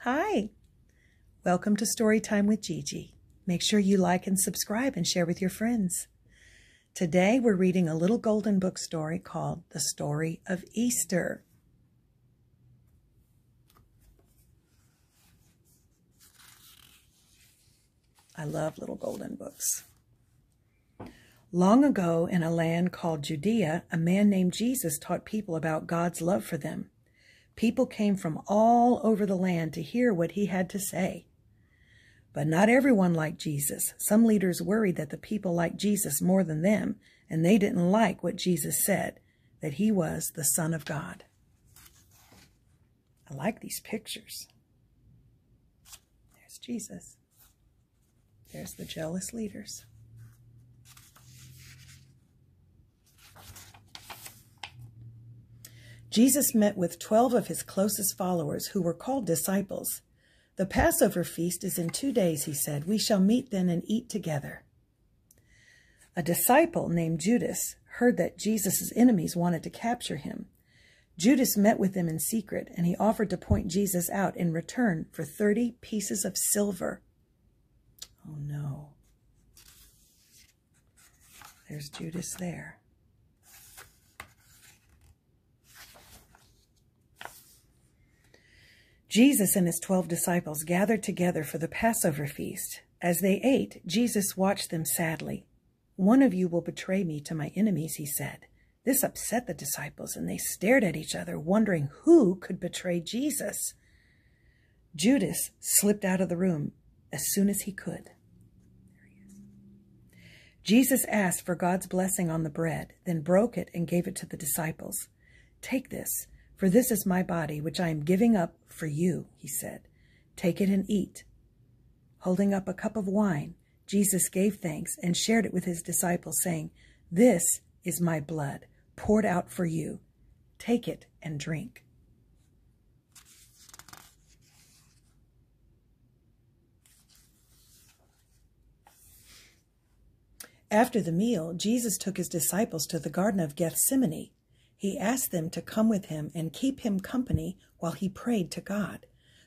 Hi, welcome to Storytime with Gigi. Make sure you like and subscribe and share with your friends. Today we're reading a little golden book story called The Story of Easter. I love little golden books. Long ago in a land called Judea, a man named Jesus taught people about God's love for them. People came from all over the land to hear what he had to say. But not everyone liked Jesus. Some leaders worried that the people liked Jesus more than them, and they didn't like what Jesus said, that he was the Son of God. I like these pictures. There's Jesus. There's the jealous leaders. Jesus met with 12 of his closest followers who were called disciples. The Passover Feast is in 2 days, he said. We shall meet then and eat together. A disciple named Judas heard that Jesus' enemies wanted to capture him. Judas met with them in secret, and he offered to point Jesus out in return for 30 pieces of silver. Oh no. There's Judas there. Jesus and his 12 disciples gathered together for the Passover feast. As they ate, Jesus watched them sadly. "One of you will betray me to my enemies," he said. This upset the disciples, and they stared at each other, wondering who could betray Jesus. Judas slipped out of the room as soon as he could. There he is. Jesus asked for God's blessing on the bread, then broke it and gave it to the disciples. "Take this. For this is my body, which I am giving up for you," he said. "Take it and eat." Holding up a cup of wine, Jesus gave thanks and shared it with his disciples, saying, "This is my blood, poured out for you. Take it and drink." After the meal, Jesus took his disciples to the Garden of Gethsemane. He asked them to come with him and keep him company while he prayed to God.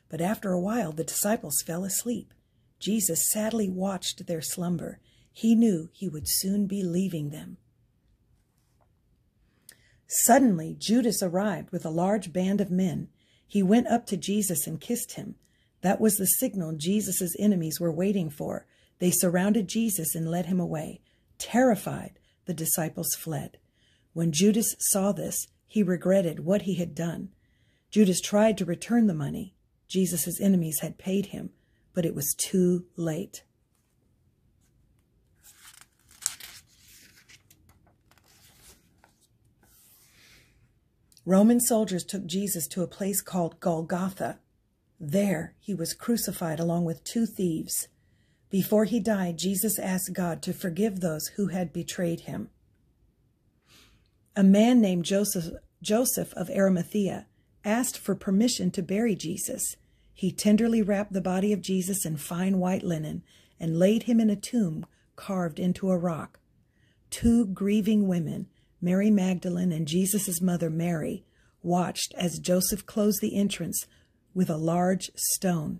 But after a while, the disciples fell asleep. Jesus sadly watched their slumber. He knew he would soon be leaving them. Suddenly, Judas arrived with a large band of men. He went up to Jesus and kissed him. That was the signal Jesus' enemies were waiting for. They surrounded Jesus and led him away. Terrified, the disciples fled. When Judas saw this, he regretted what he had done. Judas tried to return the money. Jesus' enemies had paid him, but it was too late. Roman soldiers took Jesus to a place called Golgotha. There he was crucified along with 2 thieves. Before he died, Jesus asked God to forgive those who had betrayed him. A man named Joseph of Arimathea asked for permission to bury Jesus. He tenderly wrapped the body of Jesus in fine white linen and laid him in a tomb carved into a rock. 2 grieving women, Mary Magdalene and Jesus' mother Mary, watched as Joseph closed the entrance with a large stone.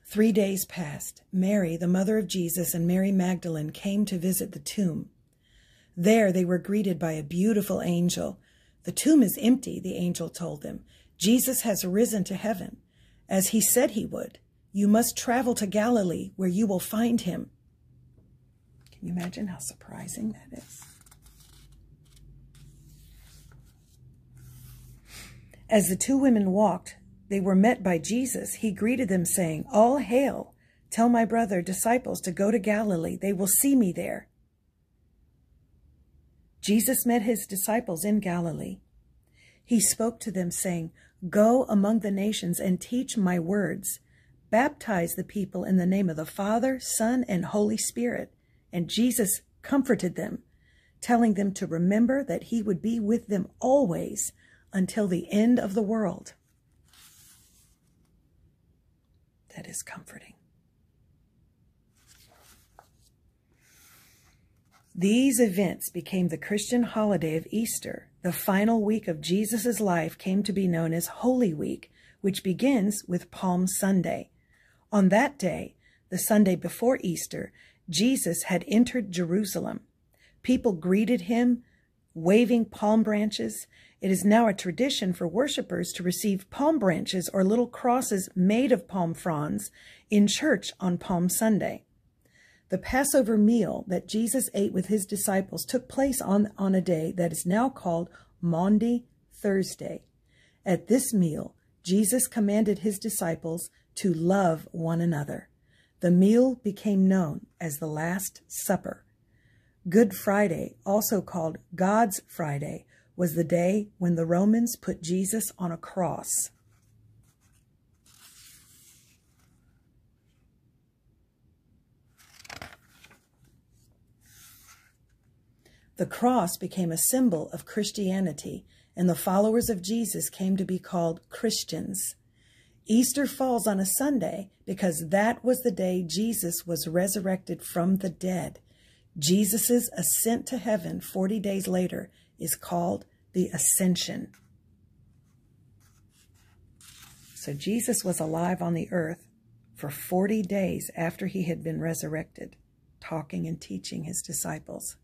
Three days passed. Mary, the mother of Jesus, and Mary Magdalene came to visit the tomb. There they were greeted by a beautiful angel. "The tomb is empty," the angel told them. "Jesus has risen to heaven, as he said he would. You must travel to Galilee, where you will find him." Can you imagine how surprising that is? As the 2 women walked, they were met by Jesus. He greeted them, saying, "All hail! Tell my brother disciples to go to Galilee. They will see me there." Jesus met his disciples in Galilee. He spoke to them, saying, "Go among the nations and teach my words. Baptize the people in the name of the Father, Son, and Holy Spirit." And Jesus comforted them, telling them to remember that he would be with them always until the end of the world. That is comforting. These events became the Christian holiday of Easter. The final week of Jesus' life came to be known as Holy Week, which begins with Palm Sunday. On that day, the Sunday before Easter, Jesus had entered Jerusalem. People greeted him, waving palm branches. It is now a tradition for worshipers to receive palm branches or little crosses made of palm fronds in church on Palm Sunday. The Passover meal that Jesus ate with his disciples took place on a day that is now called Maundy Thursday. At this meal, Jesus commanded his disciples to love one another. The meal became known as the Last Supper. Good Friday, also called God's Friday, was the day when the Romans put Jesus on a cross. The cross became a symbol of Christianity, and the followers of Jesus came to be called Christians. Easter falls on a Sunday because that was the day Jesus was resurrected from the dead. Jesus' ascent to heaven 40 days later is called the Ascension. So Jesus was alive on the earth for 40 days after he had been resurrected, talking and teaching his disciples.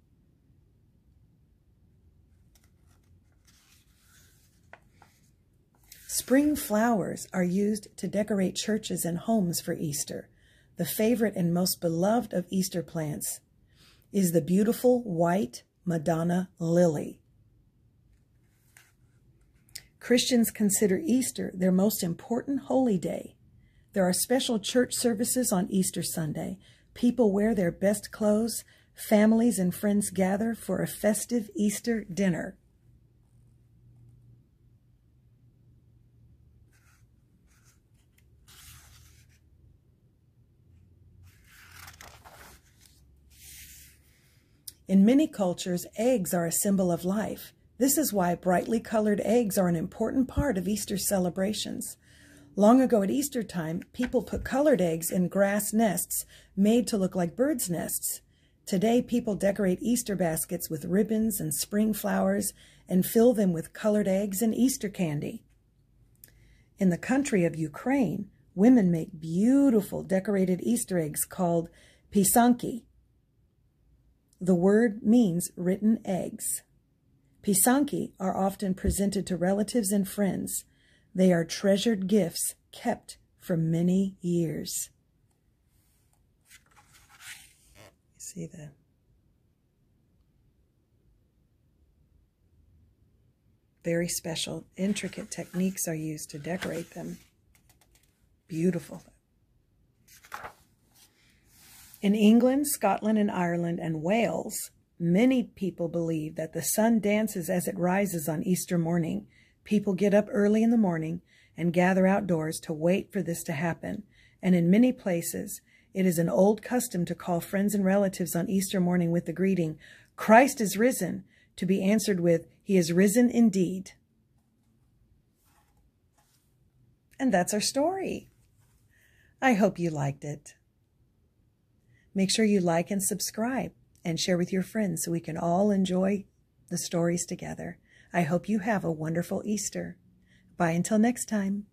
Spring flowers are used to decorate churches and homes for Easter. The favorite and most beloved of Easter plants is the beautiful white Madonna lily. Christians consider Easter their most important holy day. There are special church services on Easter Sunday. People wear their best clothes. Families and friends gather for a festive Easter dinner. In many cultures, eggs are a symbol of life. This is why brightly colored eggs are an important part of Easter celebrations. Long ago at Easter time, people put colored eggs in grass nests made to look like birds' nests. Today, people decorate Easter baskets with ribbons and spring flowers and fill them with colored eggs and Easter candy. In the country of Ukraine, women make beautiful decorated Easter eggs called pisanki. The word means written eggs. Pisanki are often presented to relatives and friends. They are treasured gifts kept for many years. See the very special, intricate techniques are used to decorate them. Beautiful. In England, Scotland, and Ireland, and Wales, many people believe that the sun dances as it rises on Easter morning. People get up early in the morning and gather outdoors to wait for this to happen. And in many places, it is an old custom to call friends and relatives on Easter morning with the greeting, "Christ is risen," to be answered with, "He is risen indeed." And that's our story. I hope you liked it. Make sure you like and subscribe and share with your friends so we can all enjoy the stories together. I hope you have a wonderful Easter. Bye until next time.